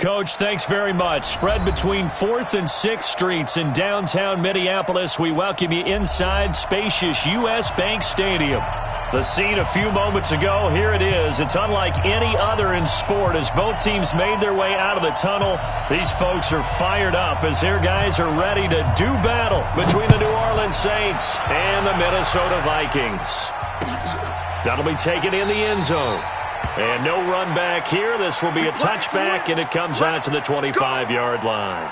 Coach, thanks very much. Spread between 4th and 6th Streets in downtown Minneapolis. We welcome you inside spacious U.S. Bank Stadium. The scene a few moments ago, here it is. It's unlike any other in sport as both teams made their way out of the tunnel. These folks are fired up as their guys are ready to do battle between the New Orleans Saints and the Minnesota Vikings. That'll be taken in the end zone. And no run back here. This will be a touchback, and it comes out to the 25-yard line.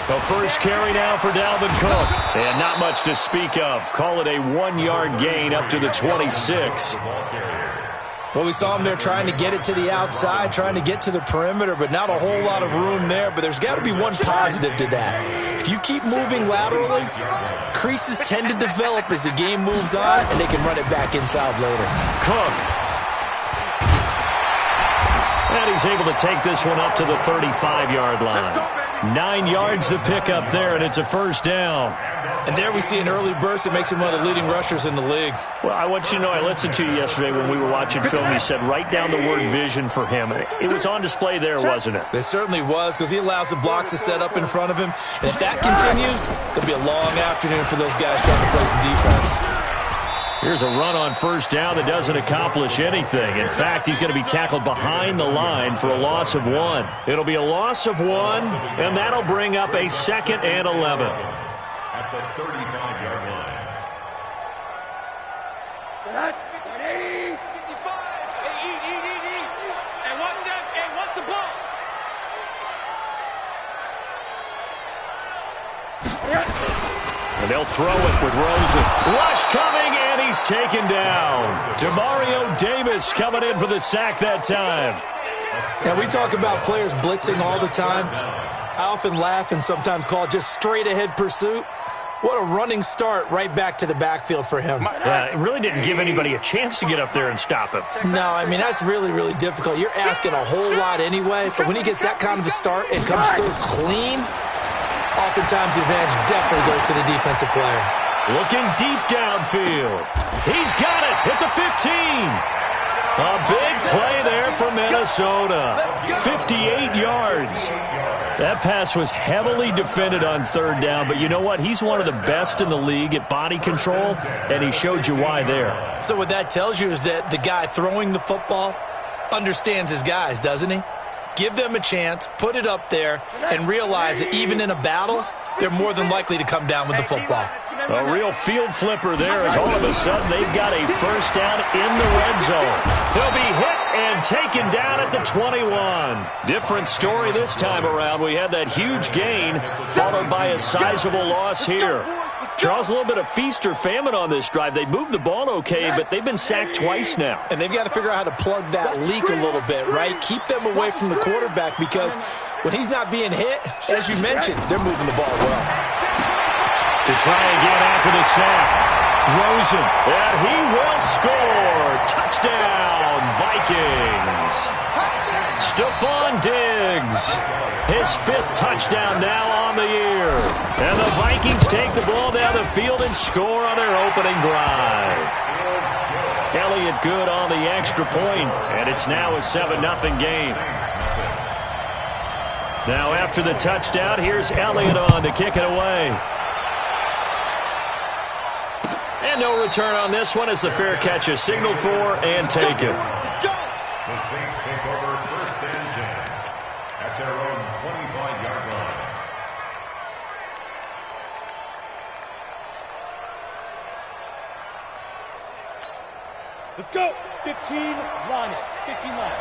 The first carry now for Dalvin Cook. And not much to speak of. Call it a 1-yard gain up to the 26. Well, we saw him there trying to get it to the outside, trying to get to the perimeter, but not a whole lot of room there. But there's got to be one positive to that. If you keep moving laterally, creases tend to develop as the game moves on, and they can run it back inside later. Cook. And he's able to take this one up to the 35-yard line. 9 yards to pick up there, and it's a first down. And there we see an early burst that makes him one of the leading rushers in the league. Well, I want you to know, I listened to you yesterday when we were watching film. You said write down the word vision for him. It was on display there, wasn't it? It certainly was, because he allows the blocks to set up in front of him. And if that continues, it'll be a long afternoon for those guys trying to play some defense. Here's a run on first down that doesn't accomplish anything. In fact, he's going to be tackled behind the line for a loss of 1. It'll be a loss of 1, and that'll bring up a 2nd and 11. At the 35-yard line. And they'll throw it with Rosen. Rush coming, and he's taken down. Demario Davis coming in for the sack that time. Now, we talk about players blitzing all the time. I often laugh and sometimes call it just straight-ahead pursuit. What a running start right back to the backfield for him. Yeah, it really didn't give anybody a chance to get up there and stop him. No, I mean, that's really, really difficult. You're asking a whole lot anyway, but when he gets that kind of a start and comes through clean, oftentimes the advantage definitely goes to the defensive player. Looking deep downfield. He's got it at the 15. A big play there for Minnesota. 58 yards. That pass was heavily defended on third down, but you know what? He's one of the best in the league at body control, and he showed you why there. So what that tells you is that the guy throwing the football understands his guys, doesn't he? Give them a chance, put it up there, and realize that even in a battle, they're more than likely to come down with the football. A real field flipper there as all of a sudden they've got a first down in the red zone. He'll be hit and taken down at the 21. Different story this time around. We had that huge gain followed by a sizable loss here. Charles, a little bit of feast or famine on this drive. They moved the ball okay, but they've been sacked twice now. And they've got to figure out how to plug that leak a little bit, right? Keep them away from the quarterback because when he's not being hit, as you mentioned, they're moving the ball well. To try again after the sack. Rosen, and he will score. Touchdown, Vikings. Stephon Diggs, his 5th touchdown now on the year. And the Vikings take the ball down the field and score on their opening drive. Elliott good on the extra point, and it's now a 7-0 game. Now after the touchdown, here's Elliott on to kick it away. And no return on this one as the fair catch is signaled for and taken. The Saints take over first and 10 at their own 25-yard line. Let's go. 15 line. 15 line.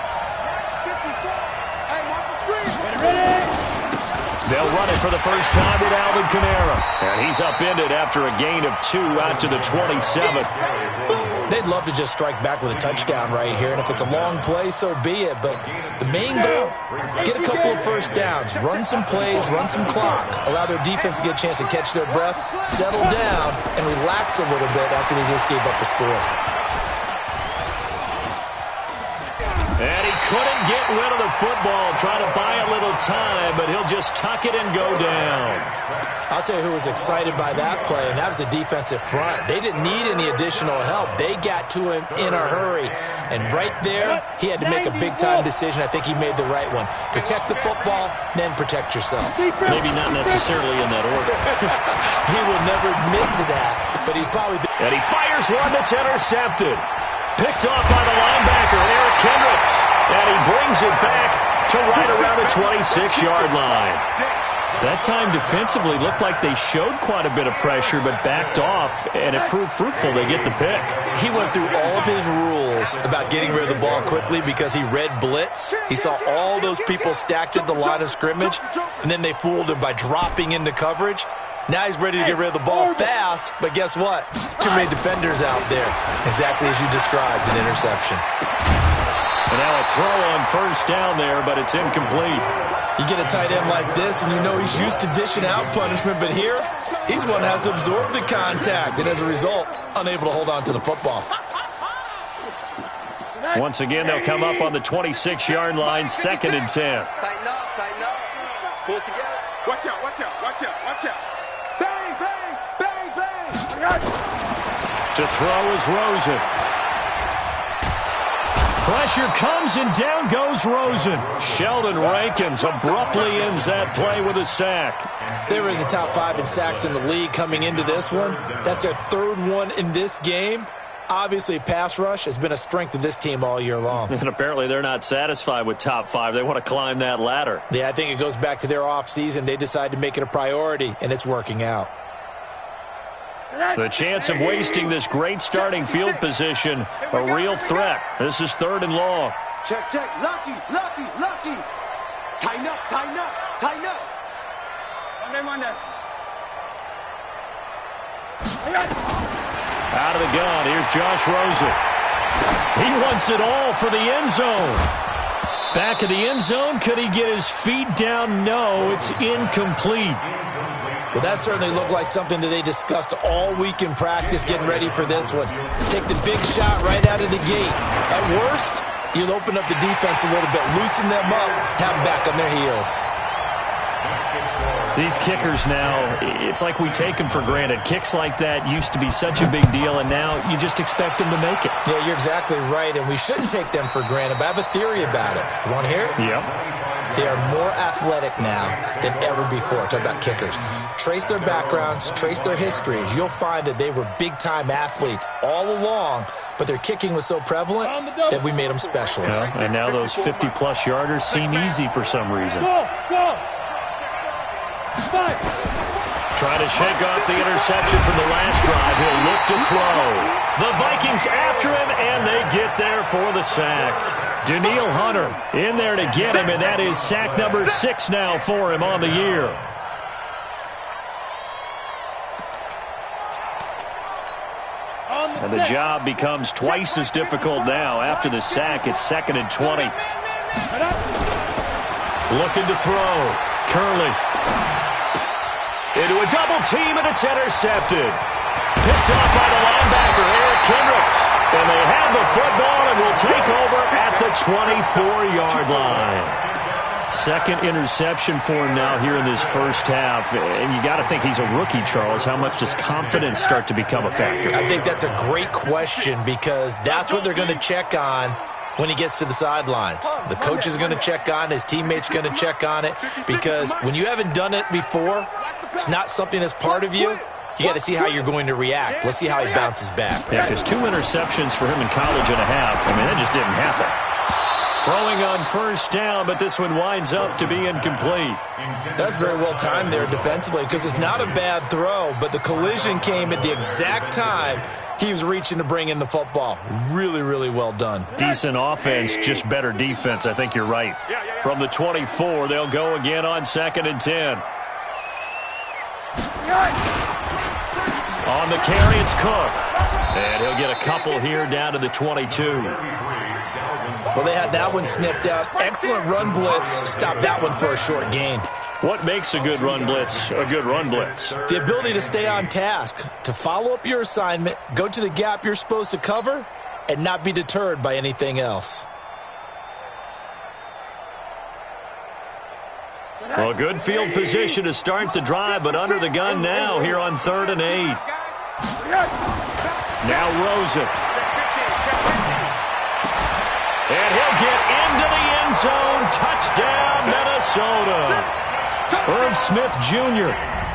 They'll run it for the first time with Alvin Kamara. And he's upended after a gain of 2 out to the 27. They'd love to just strike back with a touchdown right here, and if it's a long play, so be it. But the main goal, get a couple of first downs, run some plays, run some clock, allow their defense to get a chance to catch their breath, settle down, and relax a little bit after they just gave up a score. And he couldn't get rid of the football, trying to buy a little time, but he'll just tuck it and go down. I'll tell you who was excited by that play, and that was the defensive front. They didn't need any additional help. They got to him in a hurry. And right there, he had to make a big-time decision. I think he made the right one. Protect the football, then protect yourself. Maybe not necessarily in that order. He will never admit to that, but he's probably... And he fires one that's intercepted. Picked off by the linebacker, Eric Kendricks. And he brings it back to right around the 26-yard line. That time defensively looked like they showed quite a bit of pressure but backed off, and it proved fruitful. They get the pick. He went through all of his rules about getting rid of the ball quickly because he read blitz. He saw all those people stacked at the line of scrimmage, and then they fooled him by dropping into coverage. Now he's ready to get rid of the ball fast, but guess what? Too many defenders out there. Exactly as you described, an interception. And now a throw on first down there, but it's incomplete. You get a tight end like this, and you know he's used to dishing out punishment, but here, he's the one that has to absorb the contact, and as a result, unable to hold on to the football. Once again, they'll come up on the 26-yard line, 2nd and 10. Tighten up, tighten up. Pull it together. Watch out, watch out, watch out, watch out. Bang, bang, bang, bang. To throw is Rosen. Pressure comes, and down goes Rosen. Sheldon Rankins abruptly ends that play with a sack. They were in the top 5 in sacks in the league coming into this one. That's their 3rd one in this game. Obviously, pass rush has been a strength of this team all year long. And apparently they're not satisfied with top 5. They want to climb that ladder. Yeah, I think it goes back to their offseason. They decided to make it a priority, and it's working out. The chance of wasting this great starting field position, a real threat. This is 3rd and long. Check, check. Lucky, lucky, lucky. Tighten up, tighten up, tighten up. Out of the gun, here's Josh Rosen. He wants it all for the end zone. Back of the end zone, could he get his feet down? No, it's incomplete. Well, that certainly looked like something that they discussed all week in practice getting ready for this one. Take the big shot right out of the gate. At worst, you'll open up the defense a little bit, loosen them up, have them back on their heels. These kickers now, it's like we take them for granted. Kicks like that used to be such a big deal, and now you just expect them to make it. Yeah, you're exactly right, and we shouldn't take them for granted, but I have a theory about it. You want to hear it? Yep. They are more athletic now than ever before. Talk about kickers. Trace their backgrounds, trace their histories. You'll find that they were big-time athletes all along, but their kicking was so prevalent that we made them specialists. Yeah, and now those 50-plus yarders seem easy for some reason. Go. Trying to shake off the interception from the last drive. He'll look to throw. The Vikings after him, and they get there for the sack. Daniil Hunter in there to get him, and that is sack number 6 now for him on the year. And the job becomes twice as difficult now. After the sack, it's 2nd and 20. Looking to throw. Curley. Into a double team, and it's intercepted. Picked off by the linebacker, Eric Kendricks. And they have the football and will take over at the 24-yard line. 2nd interception for him now here in this first half. And you got to think he's a rookie, Charles. How much does confidence start to become a factor? I think that's a great question because that's what they're going to check on when he gets to the sidelines. The coach is going to check on it. His teammates are going to check on it because when you haven't done it before, it's not something that's part of you. You got to see how you're going to react. Let's see how he bounces back. Yeah, because 2 interceptions for him in college and a half. I mean, that just didn't happen. Throwing on first down, but this one winds up to be incomplete. That's very well timed there defensively because it's not a bad throw, but the collision came at the exact time He was reaching to bring in the football. Really, really well done. Decent offense, just better defense. I think you're right. From the 24, they'll go again on 2nd and 10. On the carry, it's Cook. And he'll get a couple here down to the 22. Well, they had that one sniffed out. Excellent run blitz. Stopped that one for a short gain. What makes a good run blitz a good run blitz? The ability to stay on task, to follow up your assignment, go to the gap you're supposed to cover, and not be deterred by anything else. Well, good field position to start the drive, but under the gun now here on 3rd and 8. Now Rosen. And he'll get into the end zone. Touchdown, Minnesota. Irv Smith Jr.,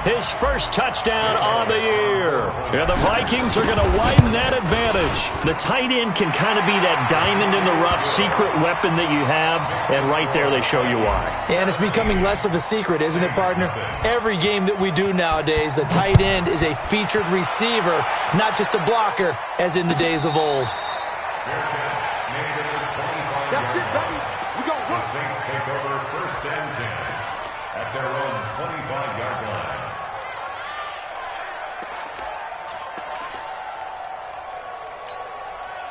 his first touchdown on the year. And the Vikings are going to widen that advantage. The tight end can kind of be that diamond in the rough secret weapon that you have, and right there they show you why. And it's becoming less of a secret, isn't it, partner? Every game that we do nowadays, the tight end is a featured receiver, not just a blocker, as in the days of old. That's it, baby. We go. The Saints take over 1st and 10 at their own 25-yard line.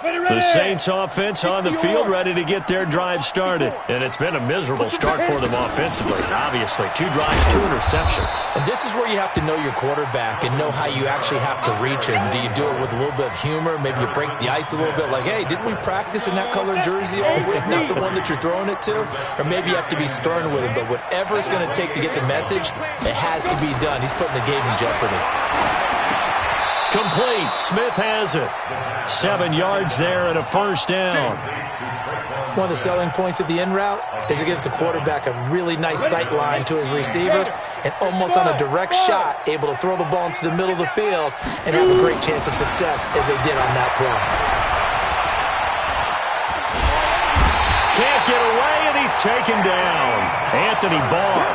The Saints offense on the field, ready to get their drive started. And it's been a miserable start for them offensively. Obviously, 2 drives, 2 interceptions. And this is where you have to know your quarterback and know how you actually have to reach him. Do you do it with a little bit of humor? Maybe you break the ice a little bit, like, hey, didn't we practice in that colored jersey all week, not the one that you're throwing it to? Or maybe you have to be stern with him. But whatever it's going to take to get the message, it has to be done. He's putting the game in jeopardy. Complete. Smith has it. 7 yards there and a first down. One of the selling points of the in route is it gives the quarterback a really nice sight line to his receiver and almost on a direct shot able to throw the ball into the middle of the field and have a great chance of success as they did on that play. Can't get away, and he's taken down. Anthony Barr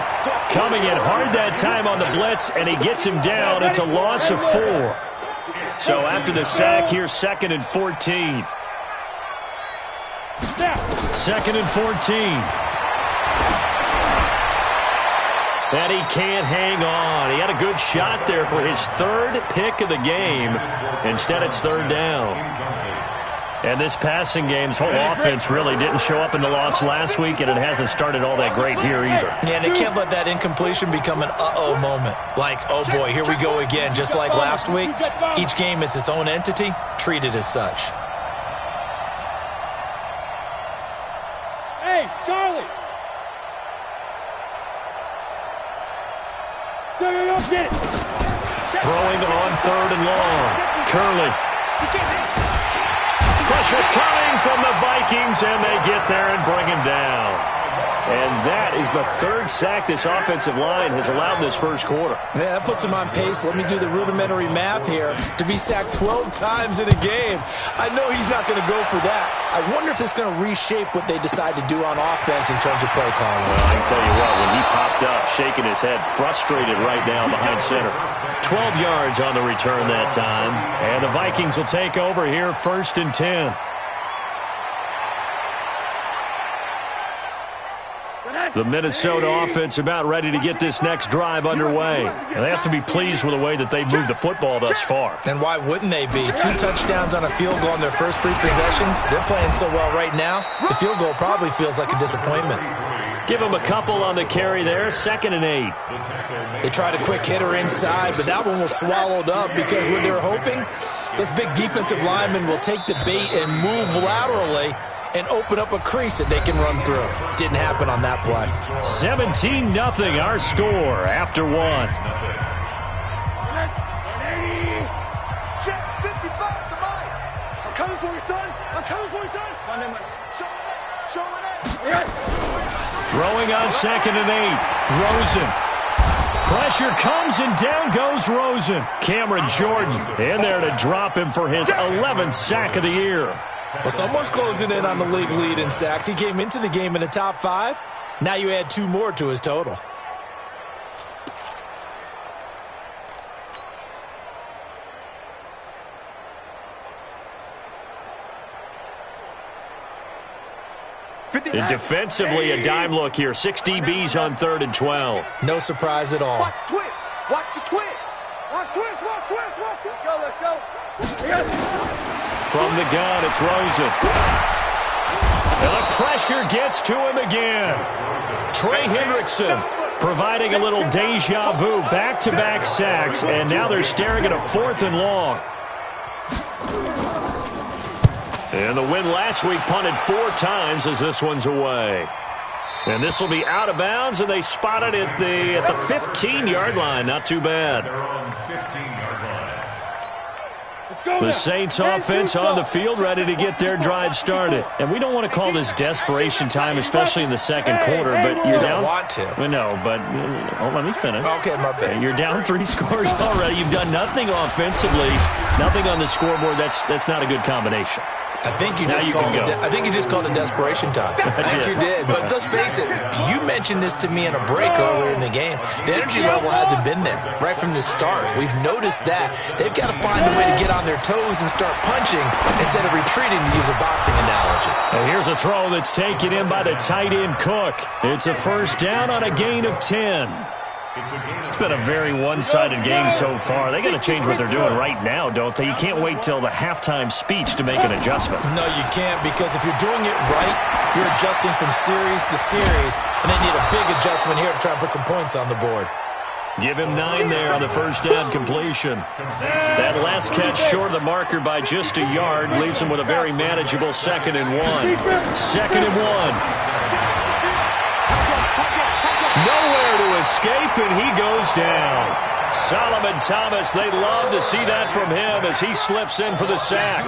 coming in hard that time on the blitz, and he gets him down. It's a loss of 4. So after the sack, here's 2nd and 14. 2nd and 14. And he can't hang on. He had a good shot there for his 3rd pick of the game. Instead, it's 3rd down. And this passing game's whole offense really didn't show up in the loss last week, and it hasn't started all that great here either. Yeah, and they can't let that incompletion become an uh-oh moment. Like, oh boy, here we go again. Just like last week, each game is its own entity, treated as such. Hey, Charlie. Get it. Throwing on 3rd and long. Curley. Pressure coming from the Vikings, and they get there and bring him down. And that is the 3rd sack this offensive line has allowed in this first quarter. Yeah, that puts him on pace. Let me do the rudimentary math here. To be sacked 12 times in a game, I know he's not going to go for that. I wonder if it's going to reshape what they decide to do on offense in terms of play calling. Well, I can tell you what, when he popped up, shaking his head, frustrated right now behind center. 12 yards on the return that time. And the Vikings will take over here 1st and 10. The Minnesota offense about ready to get this next drive underway. And they have to be pleased with the way that they've moved the football thus far. And why wouldn't they be? 2 touchdowns on a field goal in their first 3 possessions. They're playing so well right now, the field goal probably feels like a disappointment. Give them a couple on the carry there, 2nd and 8. They tried a quick hitter inside, but that one was swallowed up because what they were hoping, those big defensive linemen will take the bait and move laterally and open up a crease that they can run through. Didn't happen on that play. 17-0 our score after 1. Check 55 to Mike. I'm coming for you, son. I'm coming for you, son. Show it. Throwing on 2nd and 8. Rosen. Pressure comes and down goes Rosen. Cameron Jordan in there to drop him for his 11th sack of the year. Well, someone's closing in on the league lead in sacks. He came into the game in the top 5. Now you add 2 more to his total. And defensively, a dime look here. 6 DBs on 3rd and 12. No surprise at all. Watch the twist. Watch the twist. Watch twist. Watch twist. Watch twist. Let's go. From the gun, it's Rosen. And the pressure gets to him again. Trey Hendrickson providing a little deja vu. Back-to-back sacks, and now they're staring at a 4th and long. And the win last week punted 4 times as this one's away. And this will be out of bounds, and they spot it at the 15-yard line. Not too bad. The Saints offense on the field, ready to get their drive started. And we don't want to call this desperation time, especially in the second quarter, but you're down. You don't want to. No, but let me finish. Okay, my bad. You're down 3 scores already. You've done nothing offensively, nothing on the scoreboard. That's not a good combination. I think you just called it desperation time. I think you did. But let's face it, you mentioned this to me in a break earlier in the game. The energy level hasn't been there right from the start. We've noticed that. They've got to find a way to get on their toes and start punching instead of retreating, to use a boxing analogy. And here's a throw that's taken in by the tight end Cook. It's a first down on a gain of 10. It's been a very one-sided game so far. They got to change what they're doing right now, don't they? You can't wait till the halftime speech to make an adjustment. No, you can't, because if you're doing it right, you're adjusting from series to series, and they need a big adjustment here to try and put some points on the board. Give him 9 there on the first down completion. That last catch short of the marker by just a yard leaves him with a very manageable 2nd and 1. 2nd and 1. Nowhere to escape, and he goes down. Solomon Thomas, they love to see that from him as he slips in for the sack.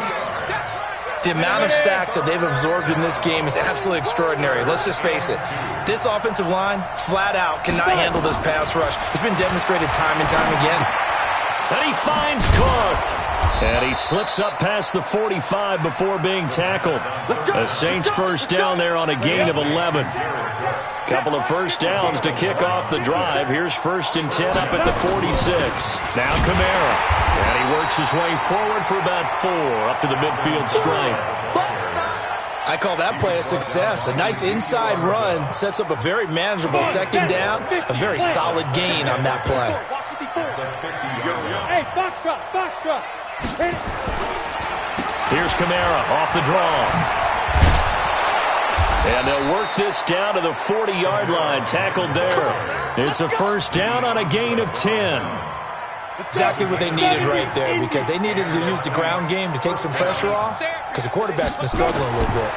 The amount of sacks that they've absorbed in this game is absolutely extraordinary. Let's just face it. This offensive line, flat out, cannot handle this pass rush. It's been demonstrated time and time again. And he finds Cook. And he slips up past the 45 before being tackled. The Saints first down there on a gain of 11. Couple of first downs to kick off the drive. Here's 1st and 10 up at the 46. Now Kamara. And he works his way forward for about 4 up to the midfield stripe. I call that play a success. A nice inside run sets up a very manageable 2nd down. A very solid gain on that play. Hey, Foxtrot. Here's Kamara off the draw. And they'll work this down to the 40-yard line. Tackled there. It's a first down on a gain of 10. Exactly what they needed right there, because they needed to use the ground game to take some pressure off, because the quarterback's been struggling a little bit.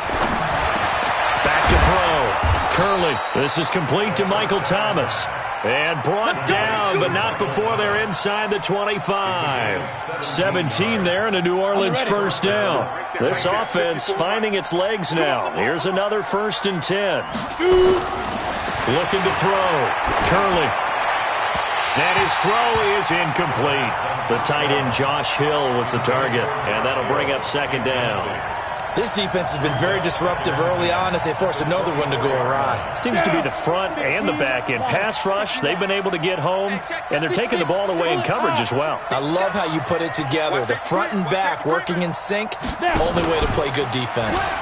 Back to throw. Curley. This is complete to Michael Thomas. And brought down, but not before they're inside the 25. 17 there, and a New Orleans first down. This offense finding its legs now. Here's another 1st and 10. Looking to throw. Curley. And his throw is incomplete. The tight end Josh Hill was the target, and that'll bring up 2nd down. This defense has been very disruptive early on as they force another one to go awry. Seems to be the front and the back end. Pass rush, they've been able to get home, and they're taking the ball away in coverage as well. I love how you put it together. The front and back working in sync, only way to play good defense.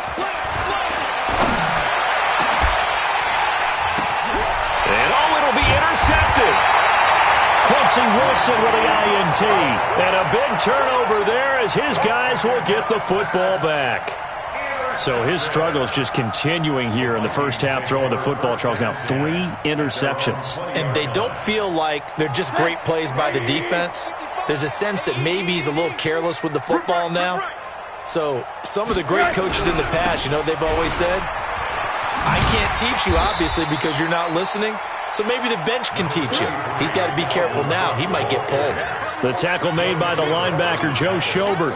And it'll be intercepted. Quincy Wilson with the INT. And a big turnover there as his guys will get the football back. So his struggle is just continuing here in the first half, throwing the football. Charles, now 3 interceptions. And they don't feel like they're just great plays by the defense. There's a sense that maybe he's a little careless with the football now. So some of the great coaches in the past, they've always said, I can't teach you, obviously, because you're not listening. So maybe the bench can teach you. He's got to be careful now. He might get pulled. The tackle made by the linebacker, Joe Schobert.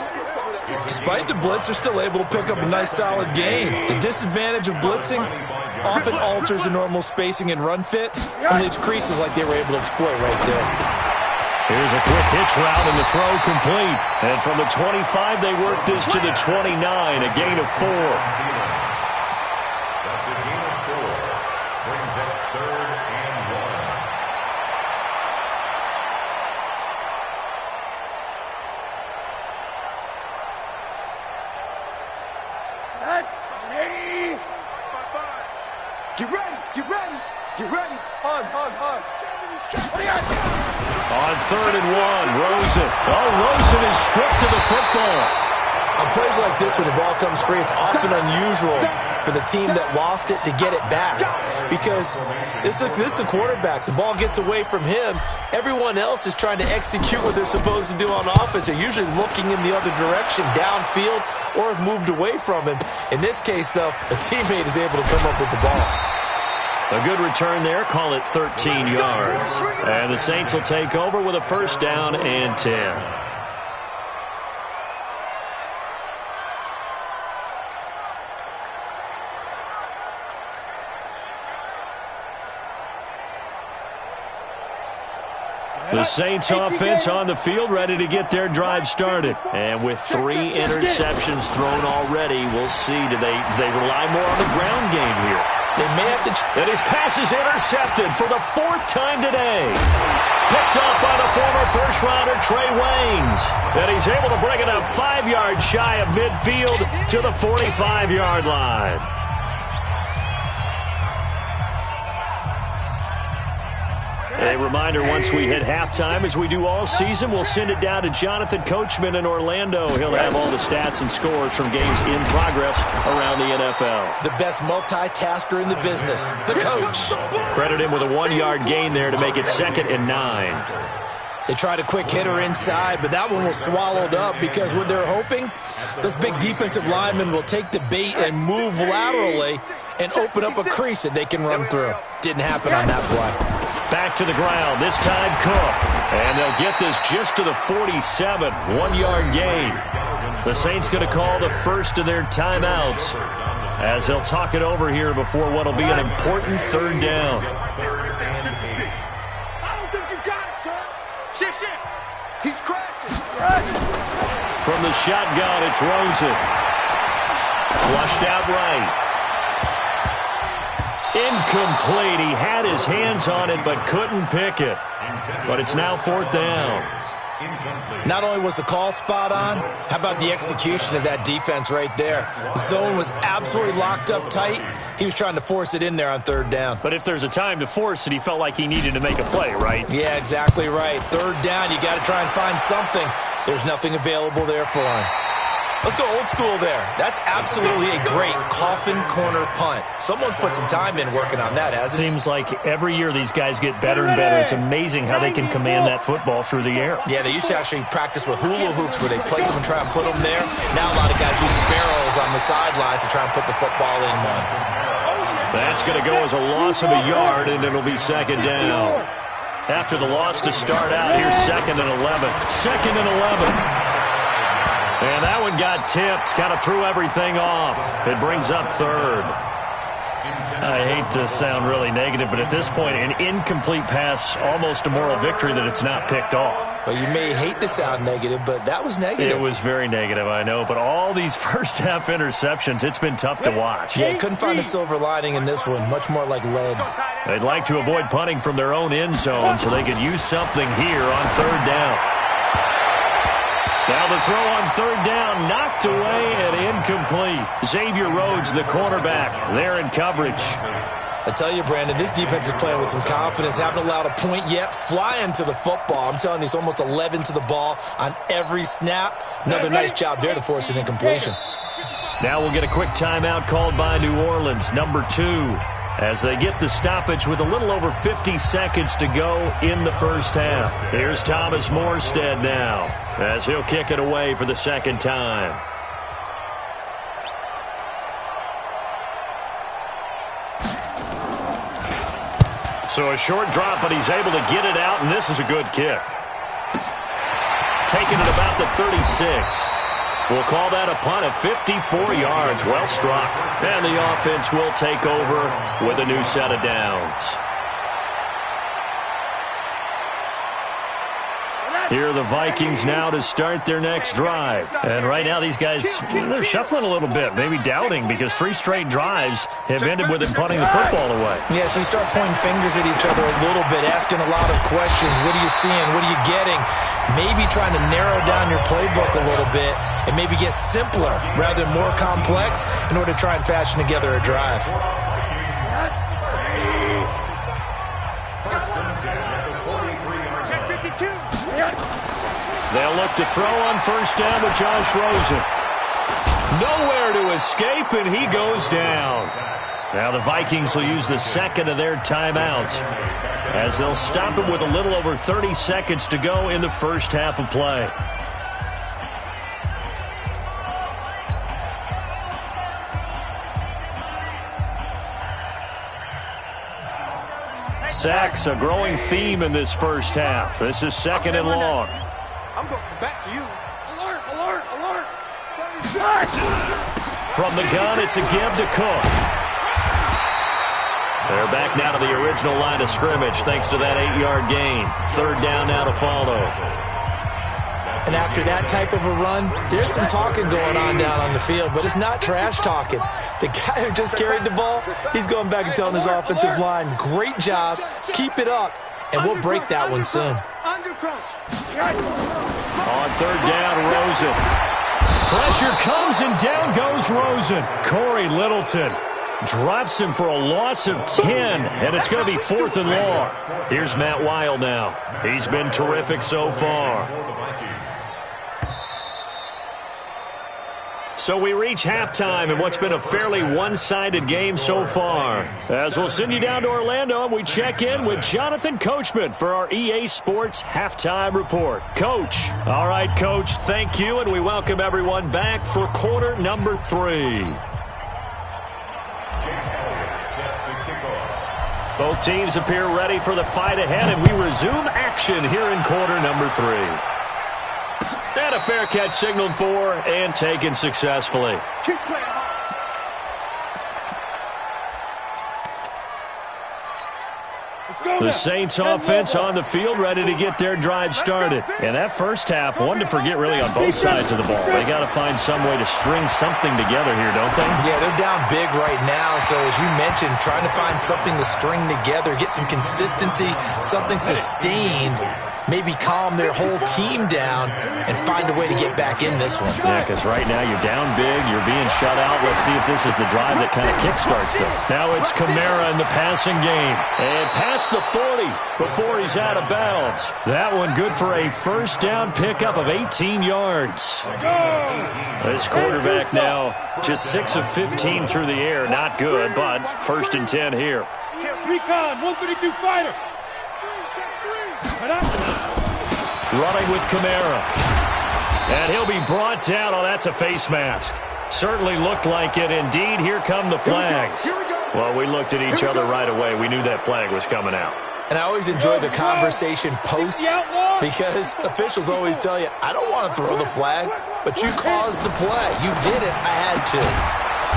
Despite the blitz, they're still able to pick up a nice, solid gain. The disadvantage of blitzing often alters the normal spacing and run fits and leaves creases like they were able to exploit right there. Here's a quick hitch route and the throw complete. And from the 25, they work this to the 29, a gain of 4. That's a gain of 4. Brings up 3rd and 1. Get ready. Get ready. Get ready. Hard. On 3rd and 1, Rosen. Oh, Rosen is stripped to the football. On plays like this, when the ball comes free, it's often unusual for the team that lost it to get it back. Because this is the quarterback. The ball gets away from him. Everyone else is trying to execute what they're supposed to do on offense. They're usually looking in the other direction, downfield, or have moved away from him. In this case, though, a teammate is able to come up with the ball. A good return there. Call it 13 yards. And the Saints will take over with a 1st down and 10. The Saints offense on the field, ready to get their drive started. And with 3 interceptions thrown already, we'll see. Do they rely more on the ground game here? They may have to. And his pass is intercepted for the 4th time today. Picked up by the former first-rounder Trey Waynes. And he's able to bring it up 5 yards shy of midfield to the 45-yard line. A reminder, once we hit halftime, as we do all season, we'll send it down to Jonathan Coachman in Orlando. He'll have all the stats and scores from games in progress around the NFL. The best multitasker in the business, the coach. Credit him with a 1-yard gain there to make it 2nd and 9. They tried a quick hitter inside, but that one was swallowed up because what they're hoping, those big defensive linemen will take the bait and move laterally and open up a crease that they can run through. Didn't happen on that play. Back to the ground, this time Cook. And they'll get this just to the 47, 1-yard gain. The Saints going to call the first of their timeouts as they'll talk it over here before what will be an important 3rd down. I don't think you got it, son. Shift. He's crashing. From the shotgun, it's Rosen. Flushed out right. Incomplete. He had his hands on it but couldn't pick it. But it's now 4th down. Not only was the call spot on, how about the execution of that defense right there? The zone was absolutely locked up tight. He was trying to force it in there on 3rd down. But if there's a time to force it, he felt like he needed to make a play, right? Yeah, exactly right. 3rd down, you got to try and find something. There's nothing available there for him. Let's go old school there. That's absolutely a great coffin corner punt. Someone's put some time in working on that, hasn't it? Seems like every year these guys get better and better. It's amazing how they can command that football through the air. Yeah, they used to actually practice with hula hoops where they place them and try and put them there. Now a lot of guys use barrels on the sidelines to try and put the football in one. That's going to go as a loss of a yard, and it'll be 2nd down. After the loss to start out, here's 2nd and 11. 2nd and 11. And that one got tipped, kind of threw everything off. It brings up 3rd. I hate to sound really negative, but at this point, an incomplete pass, almost a moral victory that it's not picked off. Well, you may hate to sound negative, but that was negative. It was very negative, I know. But all these first-half interceptions, it's been tough to watch. Yeah, couldn't find a silver lining in this one. Much more like lead. They'd like to avoid punting from their own end zone so they could use something here on 3rd down. Now the throw on 3rd down, knocked away and incomplete. Xavier Rhodes, the cornerback, there in coverage. I tell you, Brandon, this defense is playing with some confidence. Haven't allowed a point yet. Flying to the football. I'm telling you, it's almost 11 to the ball on every snap. Another nice job there to force an incompletion. Now we'll get a quick timeout called by New Orleans, number 2. As they get the stoppage with a little over 50 seconds to go in the 1st half. Here's Thomas Morstead now, as he'll kick it away for the 2nd time. So a short drop, but he's able to get it out, and this is a good kick. Taking it about the 36. We'll call that a punt of 54 yards. Well struck. And the offense will take over with a new set of downs. Here are the Vikings now to start their next drive. And right now these guys, they're shuffling a little bit, maybe doubting, because 3 straight drives have ended with them punting the football away. Yeah, so you start pointing fingers at each other a little bit, asking a lot of questions. What are you seeing? What are you getting? Maybe trying to narrow down your playbook a little bit and maybe get simpler rather than more complex in order to try and fashion together a drive. They'll look to throw on first down with Josh Rosen. Nowhere to escape, and he goes down. Now the Vikings will use the second of their timeouts as they'll stop him with a little over 30 seconds to go in the first half of play. Sacks, a growing theme in this first half. This is second and long. I'm going back to you. Alert, alert, alert. From the gun, it's a give to Cook. They're back now to the original line of scrimmage thanks to that 8-yard gain. Third down now to follow. And after that type of a run, there's some talking going on down on the field, but it's not trash talking. The guy who just carried the ball, he's going back and telling his offensive line, great job, keep it up, and we'll break that one soon. On third down, Rosen. Pressure comes, and down goes Rosen. Corey Littleton drops him for a loss of 10, and it's going to be fourth and long. Here's Matt Weil now. He's been terrific so far. So we reach halftime in what's been a fairly one-sided game so far. As we'll send you down to Orlando, and we check in with Jonathan Coachman for our EA Sports Halftime Report. Coach. All right, Coach, thank you, and we welcome everyone back for quarter number 3. Both teams appear ready for the fight ahead, and we resume action here in quarter number 3. And a fair catch signaled for and taken successfully. The Saints offense on the field ready to get their drive started. And that first half, one to forget really on both sides of the ball. They got to find some way to string something together here, don't they? Yeah, they're down big right now. So as you mentioned, trying to find something to string together, get some consistency, something sustained, maybe calm their whole team down and find a way to get back in this one. Yeah, because right now you're down big, you're being shut out. Let's see if this is the drive that kind of kickstarts them. Now it's Kamara in the passing game. And past the 40 before he's out of bounds. That one good for a first down pickup of 18 yards. This quarterback now just 6 of 15 through the air. Not good, but first and 10 here. Recon, 132 fighter. Running with Kamara. And he'll be brought down. Oh, that's a face mask. Certainly looked like it. Indeed, here come the flags. Well, we looked at each other right away. We knew that flag was coming out. And I always enjoy the conversation post because officials always tell you, I don't want to throw the flag, but you caused the play. You did it. I had to.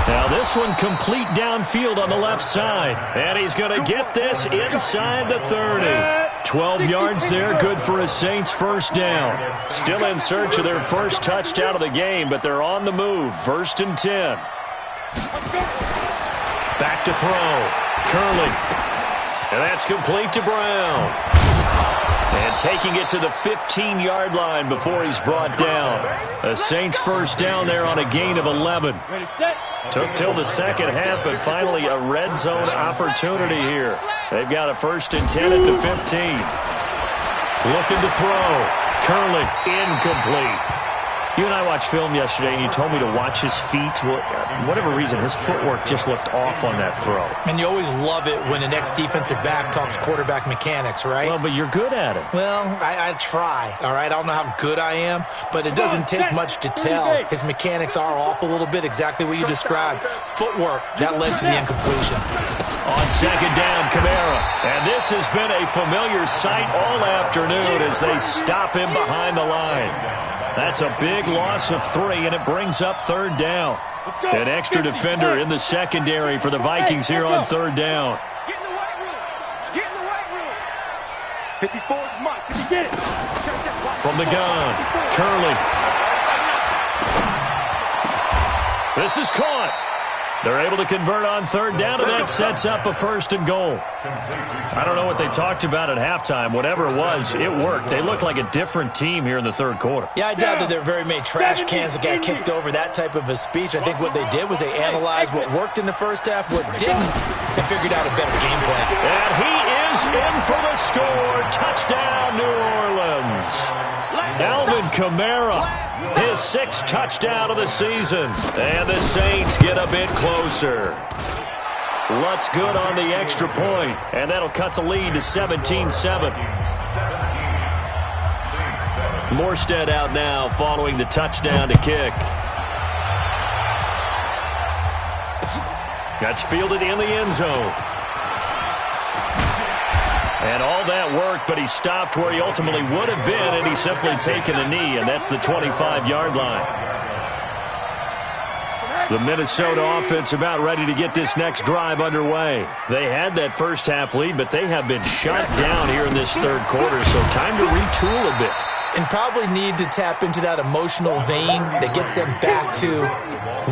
Now this one complete downfield on the left side. And he's going to get this inside the 30. 12 yards there, good for a Saints first down. Still in search of their first touchdown of the game, but they're on the move. First and 10. Back to throw. Curley. And that's complete to Brown. And taking it to the 15-yard line before he's brought down. A Saints first down there on a gain of 11. Took till the second half, but finally a red zone opportunity here. They've got a first and 10 at the 15. Looking to throw. Curley, incomplete. You and I watched film yesterday, and you told me to watch his feet. Well, for whatever reason, his footwork just looked off on that throw. And you always love it when the next defensive back talks quarterback mechanics, right? Well, but you're good at it. Well, I try, all right? I don't know how good I am, but it doesn't take much to tell. His mechanics are off a little bit, exactly what you described. Footwork, that led to the incompletion. On second down, Kamara. And this has been a familiar sight all afternoon as they stop him behind the line. That's a big loss of 3, and it brings up third down. An extra defender in the secondary for the Vikings here on third down. Get in the white room. Get in the white room. 54 is Mike. Did you get it? From the gun, Curley. This is caught. They're able to convert on third down, and that sets up a first and goal. I don't know what they talked about at halftime. Whatever it was, it worked. They look like a different team here in the third quarter. Yeah, I doubt that there are very many trash cans that got kicked over, that type of a speech. I think what they did was they analyzed what worked in the first half, what didn't, and figured out a better game plan. And he is in for the score. Touchdown, New Orleans. Alvin Kamara, his 6th touchdown of the season. And the Saints get a bit closer. Lutz good on the extra point, and that'll cut the lead to 17-7. Morstead out now following the touchdown to kick. That's fielded in the end zone. And all that work, but he stopped where he ultimately would have been, and he's simply taken a knee, and that's the 25-yard line. The Minnesota offense about ready to get this next drive underway. They had that first half lead, but they have been shut down here in this third quarter, so time to retool a bit. And probably need to tap into that emotional vein that gets them back to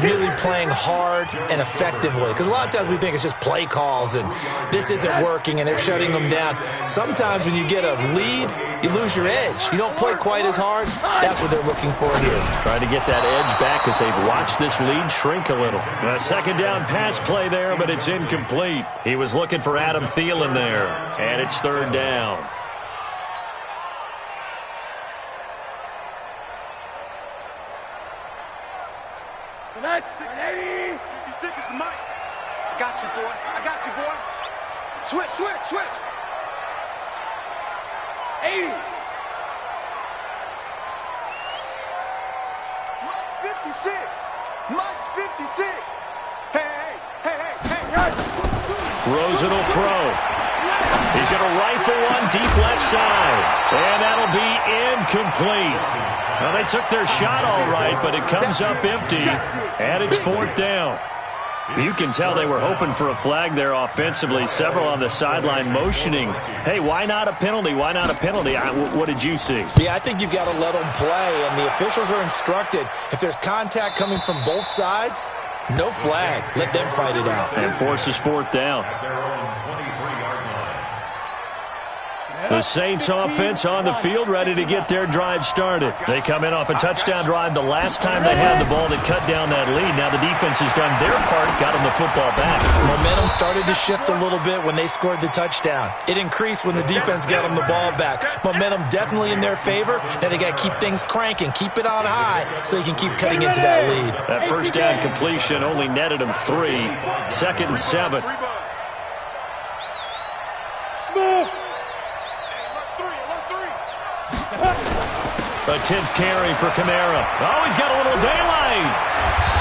really playing hard and effectively. Because a lot of times we think it's just play calls and this isn't working and they're shutting them down. Sometimes when you get a lead, you lose your edge. You don't play quite as hard. That's what they're looking for here. Trying to get that edge back as they've watched this lead shrink a little. A second down pass play there, but it's incomplete. He was looking for Adam Thielen there, and it's third down. Switch. 80. Mike's 56. Hey. Rosen will throw. He's going to rifle one deep left side. And that'll be incomplete. Well, they took their shot all right, but it comes up empty. And it's fourth down. You can tell they were hoping for a flag there offensively. Several on the sideline motioning. Hey, why not a penalty? Why not a penalty? What did you see? Yeah, I think you've got to let them play, and the officials are instructed. If there's contact coming from both sides, no flag. Let them fight it out. And forces fourth down. The Saints offense on the field ready to get their drive started. They come in off a touchdown drive the last time they had the ball that cut down that lead. Now the defense has done their part, got them the football back. Momentum started to shift a little bit when they scored the touchdown. It increased when the defense got them the ball back. Momentum definitely in their favor. Now they got to keep things cranking, keep it on high so they can keep cutting into that lead. That first down completion only netted them 3. 2nd and 7. A 10th carry for Kamara. Oh, he's got a little daylight.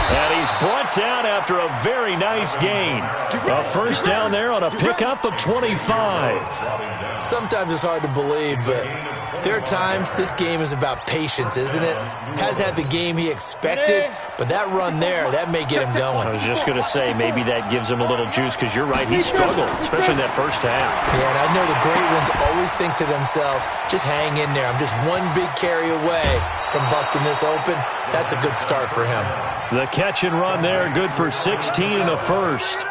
And he's brought down after a very nice gain. A first down there on a pickup of 25. Sometimes it's hard to believe, but there are times this game is about patience, isn't it? Has had the game he expected, but that run there, that may get him going. I was just going to say, maybe that gives him a little juice, because you're right, he struggled, especially in that first half. Yeah, and I know the great ones always think to themselves, just hang in there. I'm just one big carry away from busting this open. That's a good start for him. The catch and run there, good for 16 and a first.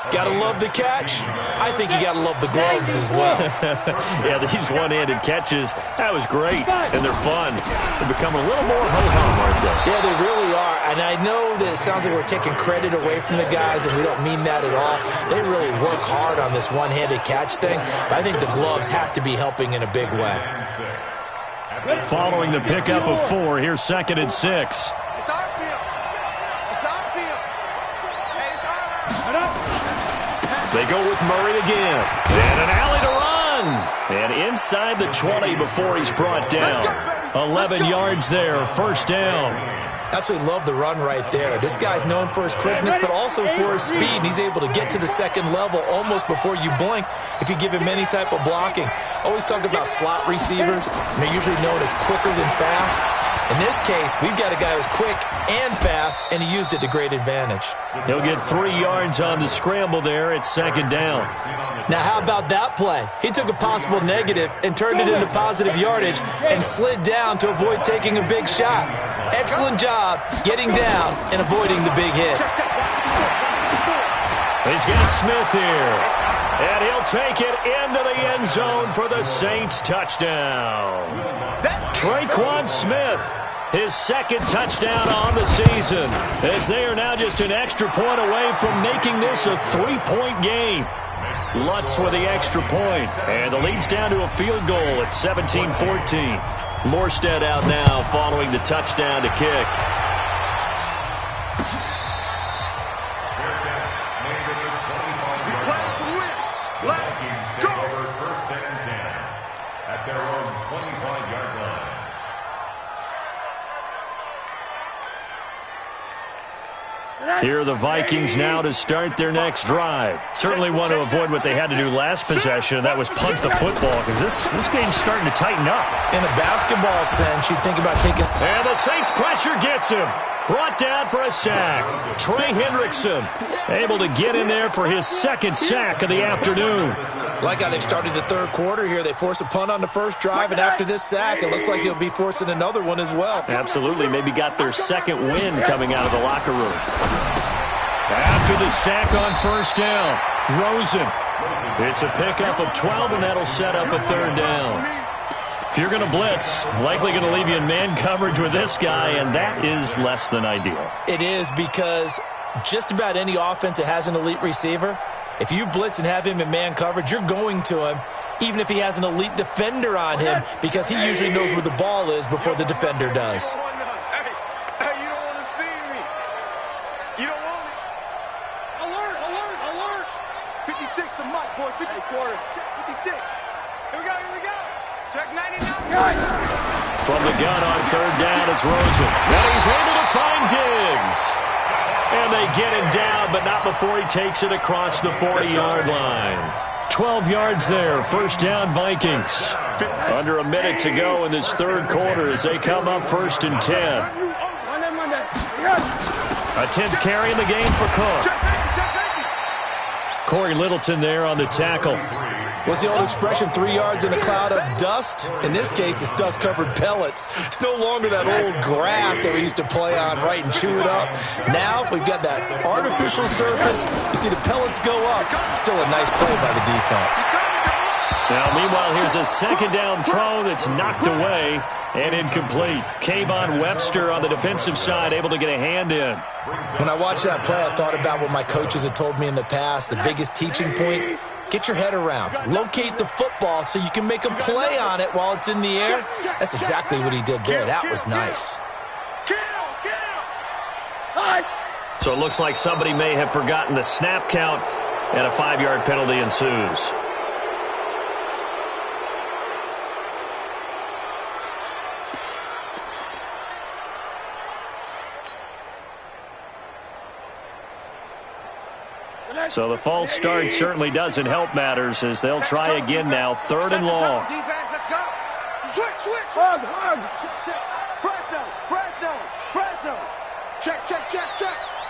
Gotta love the catch. I think you gotta love the gloves as well. Yeah, these one-handed catches, that was great, and they're fun. They become a little more ho-hum, aren't they? Yeah, they really are, and I know that it sounds like we're taking credit away from the guys, and we don't mean that at all. They really work hard on this one-handed catch thing, but I think the gloves have to be helping in a big way. Following the pickup of 4, here's 2nd and 6. It's our field. Hey, it's all right. They go with Murray again. And an alley to run. And inside the 20 before he's brought down. 11 yards there, first down. Absolutely love the run right there. This guy's known for his quickness, but also for his speed. And he's able to get to the second level almost before you blink if you give him any type of blocking. Always talk about slot receivers. And they're usually known as quicker than fast. In this case, we've got a guy who's quick and fast, and he used it to great advantage. He'll get 3 yards on the scramble there at 2nd down. Now, how about that play? He took a possible negative and turned it into positive yardage and slid down to avoid taking a big shot. Excellent job getting down and avoiding the big hit. He's got Smith here. And he'll take it into the end zone for the Saints touchdown. Traquan Smith, his 2nd touchdown on the season, as they are now just an extra point away from making this a 3-point game. Lutz with the extra point. And the lead's down to a field goal at 17-14. Morstead out now following the touchdown to kick. Here are the Vikings now to start their next drive. Certainly want to avoid what they had to do last possession, and that was punt the football, because this game's starting to tighten up. In a basketball sense, you think about taking... And the Saints pressure gets him. Brought down for a sack. Trey Hendrickson able to get in there for his second sack of the afternoon. Like how they've started the third quarter here. They force a punt on the first drive, and after this sack, it looks like they'll be forcing another one as well. Absolutely. Maybe got their second win coming out of the locker room. After the sack on first down, Rosen. It's a pickup of 12, and that'll set up a third down. If you're going to blitz, likely going to leave you in man coverage with this guy, and that is less than ideal. It is, because just about any offense that has an elite receiver, if you blitz and have him in man coverage, you're going to him, even if he has an elite defender on him, because he usually knows where the ball is before the defender does. Hey, you don't want to see me. You don't want it. Alert, alert, alert. 56 to Mike, boys. 50 quarter. Check 56. Here we go, here we go. Check 99. From the gun on third down, it's Rosen. And he's able to find Diggs. And they get him down, but not before he takes it across the 40-yard line. 12 yards there, first down Vikings. Under a minute to go in this third quarter as they come up first and 10. A 10th carry in the game for Cook. Corey Littleton there on the tackle. What's the old expression, 3 yards in a cloud of dust? In this case, it's dust-covered pellets. It's no longer that old grass that we used to play on, right, and chew it up. Now we've got that artificial surface. You see the pellets go up. Still a nice play by the defense. Now, meanwhile, here's a second down throw that's knocked away and incomplete. Kayvon Webster on the defensive side able to get a hand in. When I watched that play, I thought about what my coaches had told me in the past. The biggest teaching point, get your head around. Locate the football so you can make a play on it while it's in the air. That's exactly what he did there. That was nice. So it looks like somebody may have forgotten the snap count, and a 5-yard penalty ensues. So the false start certainly doesn't help matters as they'll try again now, third and long. Defense, let's go. Switch. Hug. Fresno. Check.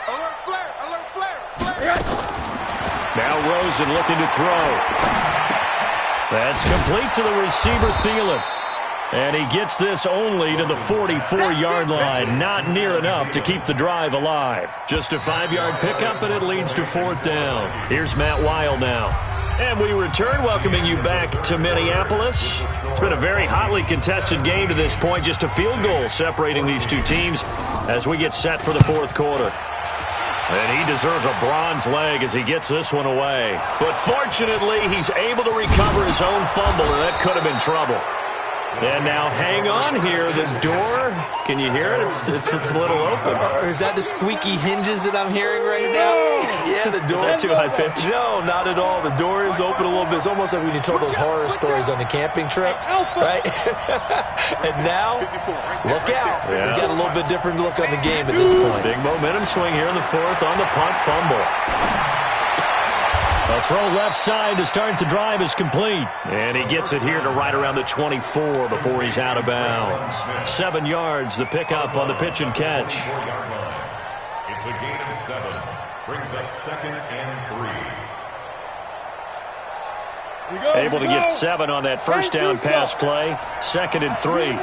Alert flare. Now Rosen looking to throw. That's complete to the receiver, Thielen. And he gets this only to the 44-yard line. Not near enough to keep the drive alive. Just a 5-yard pickup, and it leads to fourth down. Here's Matt Weil now. And we return, welcoming you back to Minneapolis. It's been a very hotly contested game to this point. Just a field goal separating these two teams as we get set for the fourth quarter. And he deserves a bronze leg as he gets this one away. But fortunately, he's able to recover his own fumble, and that could have been trouble. And now hang on here. The door, can you hear it? It's a little open. Or is that the squeaky hinges that I'm hearing right now? Yeah, the door. Is that too high pitch? No, not at all. The door is open a little bit. It's almost like when you told those horror stories on the camping trip, right? And now, look out. Yeah. We got a little bit different look on the game at this point. Big momentum swing here in the fourth on the punt fumble. A throw left side to start the drive is complete. And he gets it here to right around the 24 before he's out of bounds. 7 yards, the pickup on the pitch and catch. It's a gain of 7. Brings up 2nd and 3. Able to get 7 on that first down pass play. 2nd and 3.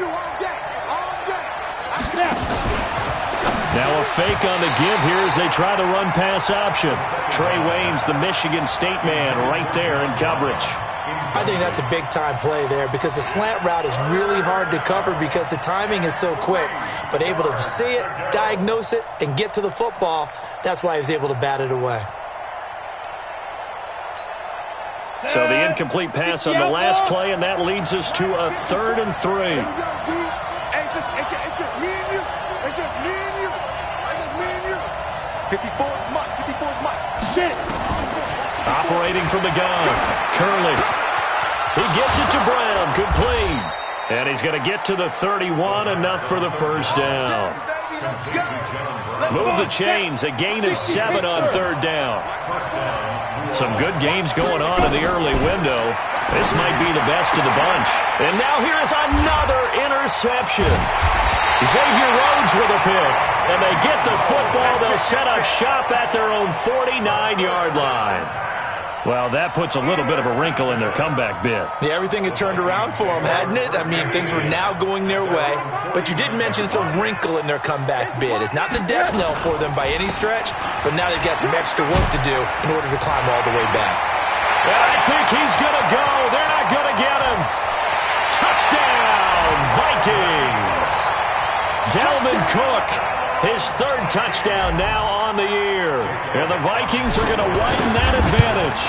Now a fake on the give here as they try the run pass option. Trey Waynes, the Michigan State man, right there in coverage. I think that's a big-time play there because the slant route is really hard to cover because the timing is so quick. But able to see it, diagnose it, and get to the football, that's why he was able to bat it away. So the incomplete pass on the last play, and that leads us to a 3rd and 3. Hey, it's just me and you. It's just me and you. It's just me and you. 54 is Mike. 54 is Mike. Shit. Operating from the gun. Curley. He gets it to Brown. Complete. And he's going to get to the 31, enough for the first down. Move the chains. A gain of 7 on 3rd down. Some good games going on in the early window. This might be the best of the bunch. And now here is another interception. Xavier Rhodes with a pick. And they get the football. They'll set up shop at their own 49-yard line. Well, that puts a little bit of a wrinkle in their comeback bid. Yeah, everything had turned around for them, hadn't it? I mean, things were now going their way. But you did mention it's a wrinkle in their comeback bid. It's not the death knell for them by any stretch, but now they've got some extra work to do in order to climb all the way back. And I think he's going to go. They're not going to get him. Touchdown, Vikings. Dalvin Cook, his 3rd touchdown now on the year. And the Vikings are going to widen that advantage.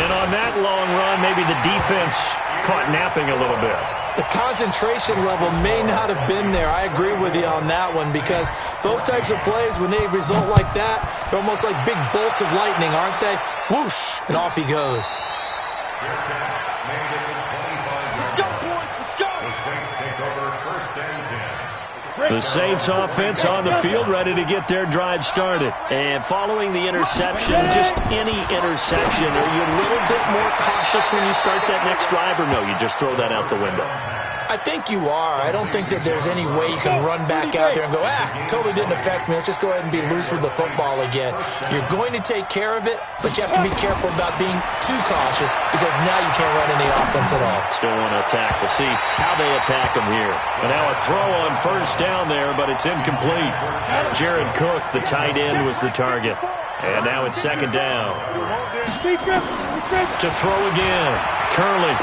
And on that long run, maybe the defense caught napping a little bit. The concentration level may not have been there. I agree with you on that one, because those types of plays, when they result like that, they're almost like big bolts of lightning, aren't they? Whoosh, and off he goes. Let's go, boys. Let's go. The Saints take over 1st and 10. The Saints offense on the field, ready to get their drive started. And following the interception, just any interception, are you a little bit more cautious when you start that next drive, or no, you just throw that out the window? I think you are. I don't think that there's any way you can run back out there and go, totally didn't affect me. Let's just go ahead and be loose with the football again. You're going to take care of it, but you have to be careful about being too cautious, because now you can't run any offense at all. Still want to attack. We'll see how they attack them here. And now a throw on 1st down there, but it's incomplete. Jared Cook, the tight end, was the target. And now it's 2nd down. To throw again. Curley.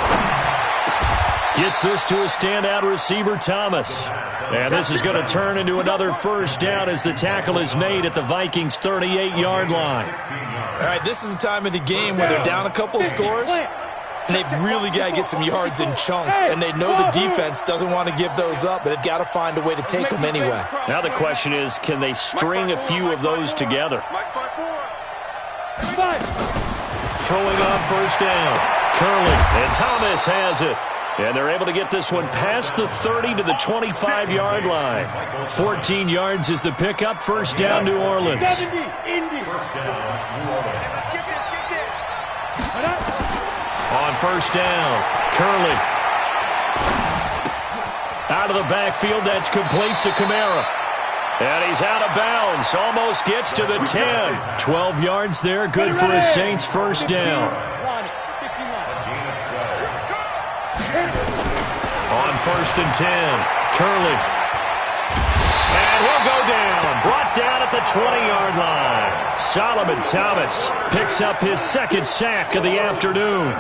Gets this to a standout receiver, Thomas. And this is going to turn into another 1st down as the tackle is made at the Vikings' 38-yard line. All right, this is the time of the game where they're down a couple scores, and they've really got to get some yards in chunks, and they know the defense doesn't want to give those up, but they've got to find a way to take them anyway. Now the question is, can they string a few of those together? Throwing on 1st down. Curley, and Thomas has it. And they're able to get this one past the 30 to the 25-yard line. 14 yards is the pickup. 1st down, New Orleans. 70, Indy. On 1st down, Curley. Out of the backfield, that's complete to Kamara. And he's out of bounds. Almost gets to the 10. 12 yards there. Good for a Saints 1st down. On 1st and 10, Curley. And we'll go down. Brought down at the 20-yard line. Solomon Thomas picks up his 2nd sack of the afternoon.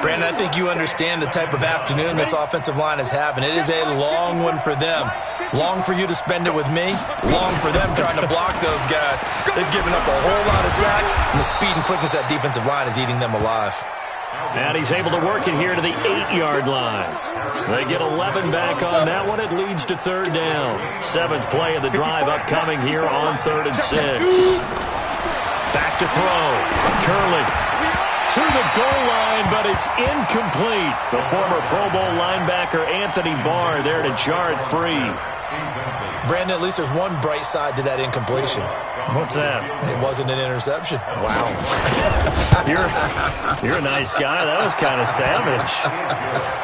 Brandon, I think you understand the type of afternoon this offensive line is having. It is a long one for them. Long for you to spend it with me. Long for them trying to block those guys. They've given up a whole lot of sacks, and the speed and quickness of that defensive line is eating them alive. And he's able to work it here to the 8-yard line. They get 11 back on that one. It leads to 3rd down. 7th play of the drive upcoming here on 3rd and 6. Back to throw. Curley to the goal line, but it's incomplete. The former Pro Bowl linebacker Anthony Barr there to jar it free. Brandon, at least there's one bright side to that incompletion. What's that? It wasn't an interception. Wow. You're a nice guy. That was kind of savage.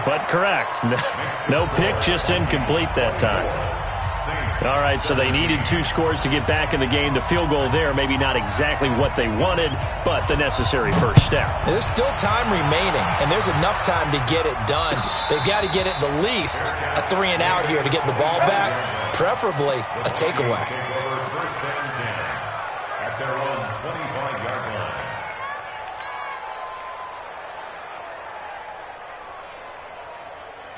But correct. No pick, just incomplete that time. All right, so they needed 2 scores to get back in the game. The field goal there, maybe not exactly what they wanted, but the necessary first step. There's still time remaining, and there's enough time to get it done. They've got to get at the least a 3-and-out here to get the ball back, preferably a takeaway. At their own 25-yard line.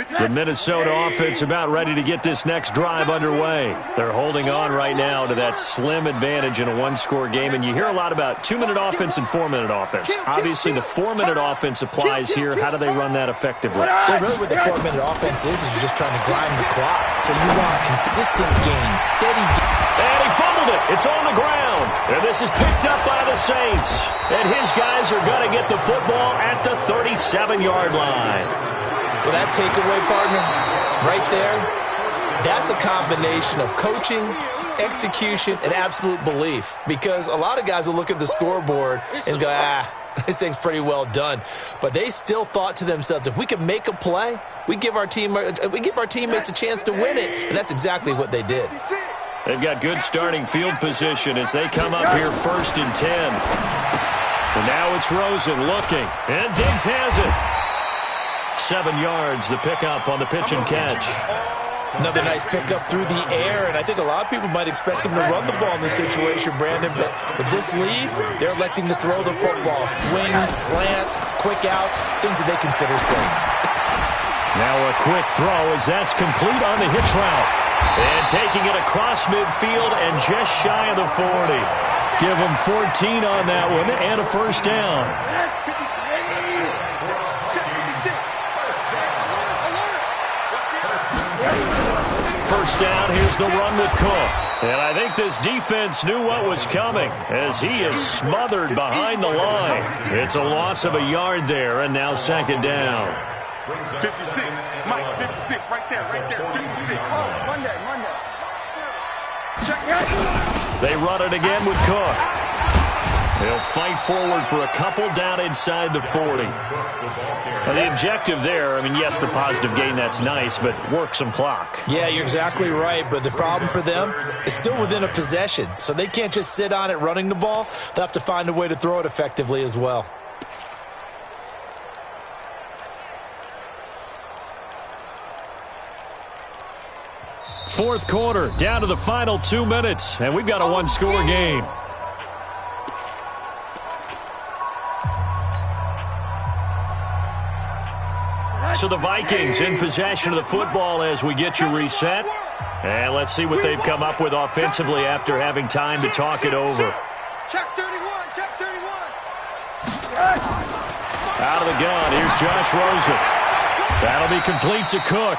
The Minnesota offense about ready to get this next drive underway. They're holding on right now to that slim advantage in a one-score game, and you hear a lot about 2-minute offense and 4-minute offense. Obviously, the 4-minute offense applies here. How do they run that effectively? Well, really what the 4-minute offense is you're just trying to grind the clock. So you want consistent gains, steady gains. And he fumbled it. It's on the ground. And this is picked up by the Saints. And his guys are going to get the football at the 37-yard line. Well, that takeaway, partner, right there, that's a combination of coaching, execution, and absolute belief. Because a lot of guys will look at the scoreboard and go, this thing's pretty well done. But they still thought to themselves, if we can make a play, we give our teammates a chance to win it. And that's exactly what they did. They've got good starting field position as they come up here 1st and 10. And now it's Rosen looking. And Diggs has it. 7 yards, the pickup on the pitch and catch. Another nice pickup through the air, and I think a lot of people might expect them to run the ball in this situation, Brandon, but with this lead, they're electing to throw the football. Swings, slants, quick outs, things that they consider safe. Now a quick throw as that's complete on the hitch route. And taking it across midfield and just shy of the 40. Give them 14 on that one and a first down. First down, here's the run with Cook. And I think this defense knew what was coming as he is smothered behind the line. It's a loss of a yard there, and now 2nd down. 56, Mike, 56, right there, 56. Oh, Monday. Check. They run it again with Cook. They'll fight forward for a couple down inside the 40. Now, the objective there, I mean, yes, the positive gain, that's nice, but work some clock. Yeah, you're exactly right, but the problem for them is still within a possession, so they can't just sit on it running the ball. They'll have to find a way to throw it effectively as well. Fourth quarter, down to the final 2 minutes, and we've got a one-score game. So the Vikings in possession of the football as we get you reset. And let's see what they've come up with offensively after having time to talk it over. Check 31, check 31. Out of the gun, here's Josh Rosen. That'll be complete to Cook.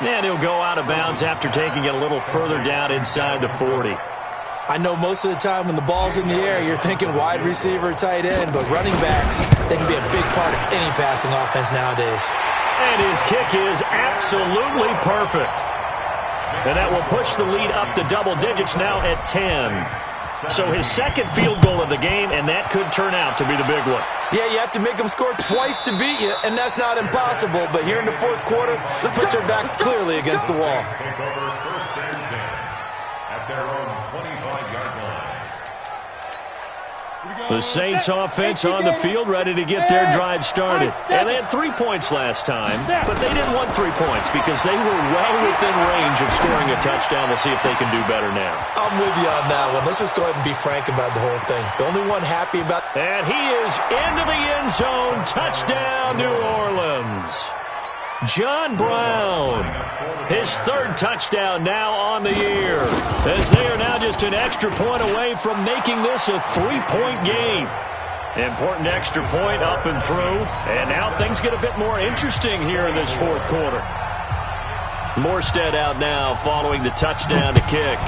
And he'll go out of bounds after taking it a little further down inside the 40. I know most of the time when the ball's in the air, you're thinking wide receiver, tight end, but running backs, they can be a big part of any passing offense nowadays. And his kick is absolutely perfect. And that will push the lead up to double digits now at 10. So his second field goal of the game, and that could turn out to be the big one. Yeah, you have to make them score twice to beat you, and that's not impossible. But here in the fourth quarter, they push their backs clearly against the wall. Take over 1st and 10 at their own 25-yard line. The Saints offense on the field ready to get their drive started. And they had 3 points last time, but they didn't want 3 points because they were well within range of scoring a touchdown. We'll see if they can do better now. I'm with you on that one. Let's just go ahead and be frank about the whole thing. The only one happy about... And he is into the end zone. Touchdown, New Orleans. John Brown, his 3rd touchdown now on the year, as they are now just an extra point away from making this a 3-point game. Important extra point up and through, and now things get a bit more interesting here in this fourth quarter. Morstead out now following the touchdown to kick.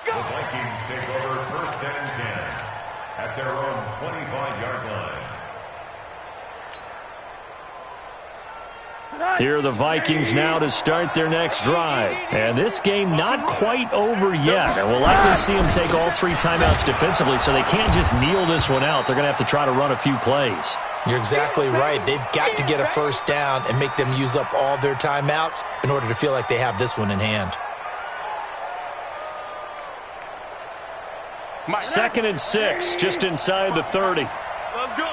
The Vikings take over 1st and 10 at their own 25-yard line. Here are the Vikings now to start their next drive. And this game not quite over yet. And we'll likely see them take all 3 timeouts defensively, so they can't just kneel this one out. They're going to have to try to run a few plays. You're exactly right. They've got to get a first down and make them use up all their timeouts in order to feel like they have this one in hand. 2nd and 6, just inside the 30. Let's go.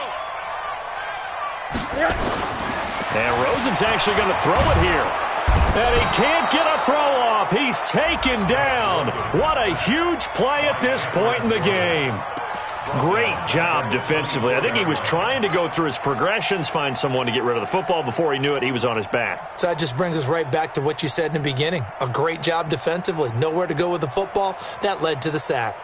And Rosen's actually going to throw it here. And he can't get a throw off. He's taken down. What a huge play at this point in the game. Great job defensively. I think he was trying to go through his progressions, find someone to get rid of the football. Before he knew it, he was on his back. So that just brings us right back to what you said in the beginning. A great job defensively. Nowhere to go with the football. That led to the sack.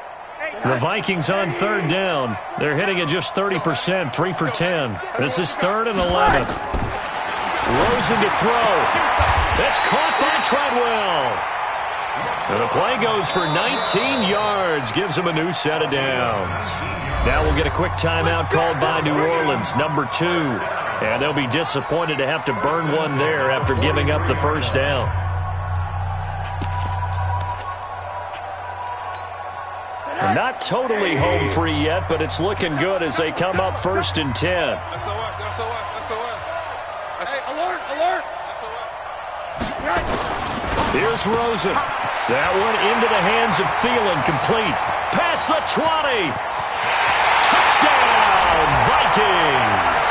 The Vikings on 3rd down. They're hitting at just 30%, 3 for 10. This is 3rd and 11. Rosen to throw. That's caught by Treadwell. And the play goes for 19 yards. Gives him a new set of downs. Now we'll get a quick timeout called by New Orleans, number 2. And they'll be disappointed to have to burn one there after giving up the first down. Not totally home free yet, but it's looking good as they come up 1st and 10. Hey, alert, alert. Here's Rosen. That one into the hands of Thielen, complete. Past the 20. Touchdown, Vikings.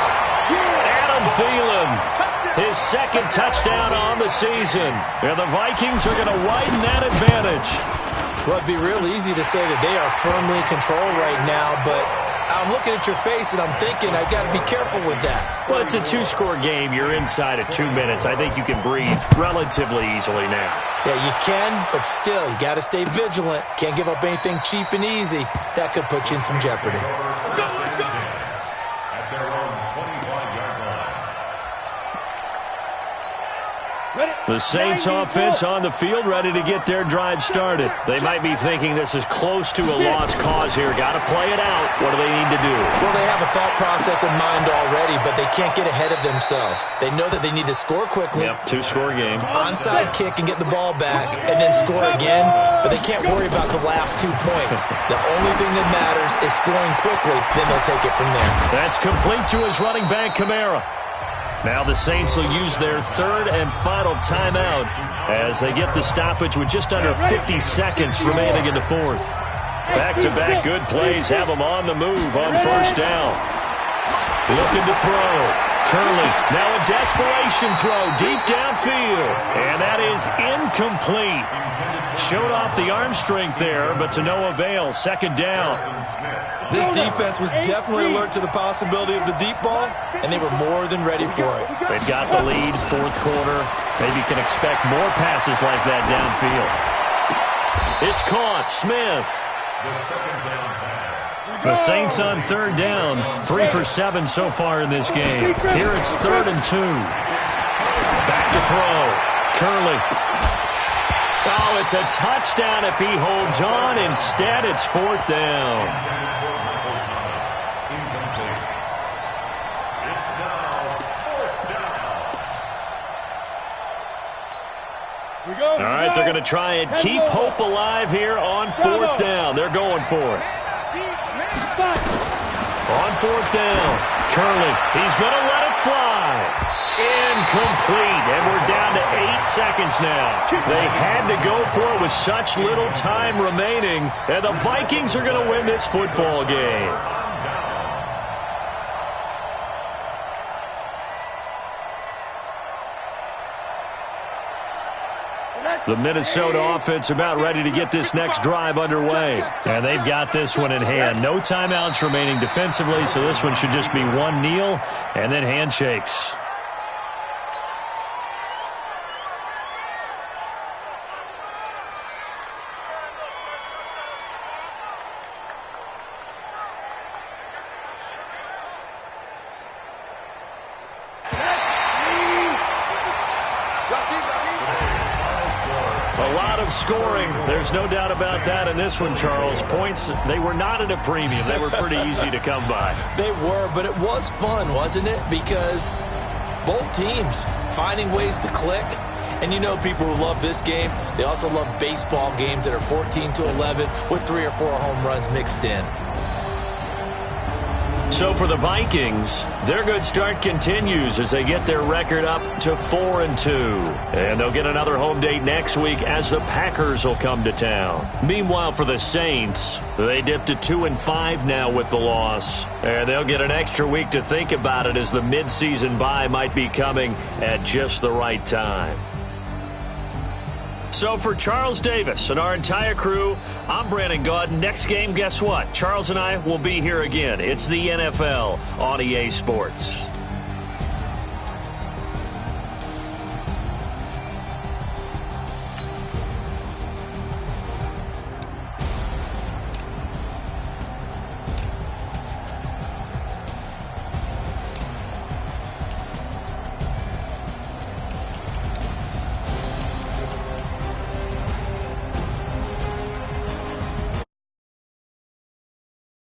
Adam Thielen, his 2nd touchdown on the season. And the Vikings are going to widen that advantage. Well, it'd be real easy to say that they are firmly in control right now, but I'm looking at your face and I'm thinking I've got to be careful with that. Well, it's a 2-score game. You're inside of 2 minutes. I think you can breathe relatively easily now. Yeah, you can, but still, you got to stay vigilant. Can't give up anything cheap and easy. That could put you in some jeopardy. At their own 25-yard line. The Saints offense on the field, ready to get their drive started. They might be thinking this is close to a lost cause here. Got to play it out. What do they need to do? Well, they have a thought process in mind already, but they can't get ahead of themselves. They know that they need to score quickly. Yep, 2-score game. Onside kick and get the ball back, and then score again. But they can't worry about the last 2 points. The only thing that matters is scoring quickly. Then they'll take it from there. That's complete to his running back, Kamara. Now the Saints will use their 3rd and final timeout as they get the stoppage with just under 50 seconds remaining in the 4th. Back-to-back good plays have them on the move on 1st down. Looking to throw. Curley, now a desperation throw deep downfield. And that is incomplete. Showed off the arm strength there, but to no avail. 2nd down. This defense was definitely alert to the possibility of the deep ball, and they were more than ready for it. They've got the lead, 4th quarter. Maybe you can expect more passes like that downfield. It's caught. Smith. The Saints on 3rd down. 3 for 7 so far in this game. Here it's 3rd and 2. Back to throw. Curley. Oh, it's a touchdown if he holds on. Instead, it's 4th down. All right, they're going to try and keep hope alive here on 4th down. They're going for it. On 4th down, Curley, he's going to let it fly. Incomplete, and we're down to 8 seconds now. They had to go for it with such little time remaining, and the Vikings are going to win this football game. The Minnesota offense about ready to get this next drive underway. And they've got this one in hand. No timeouts remaining defensively, so this one should just be one kneel and then handshakes. Scoring. There's no doubt about that in this one, Charles. Points, they were not at a premium. They were pretty easy to come by. They were, but it was fun, wasn't it? Because both teams finding ways to click. And you know people who love this game, they also love baseball games that are 14-11 with 3 or 4 home runs mixed in. So for the Vikings, their good start continues as they get their record up to 4-2. And they'll get another home date next week as the Packers will come to town. Meanwhile, for the Saints, they dipped to 2-5 now with the loss. And they'll get an extra week to think about it as the midseason bye might be coming at just the right time. So for Charles Davis and our entire crew, I'm Brandon Gaudin. Next game, guess what? Charles and I will be here again. It's the NFL on EA Sports.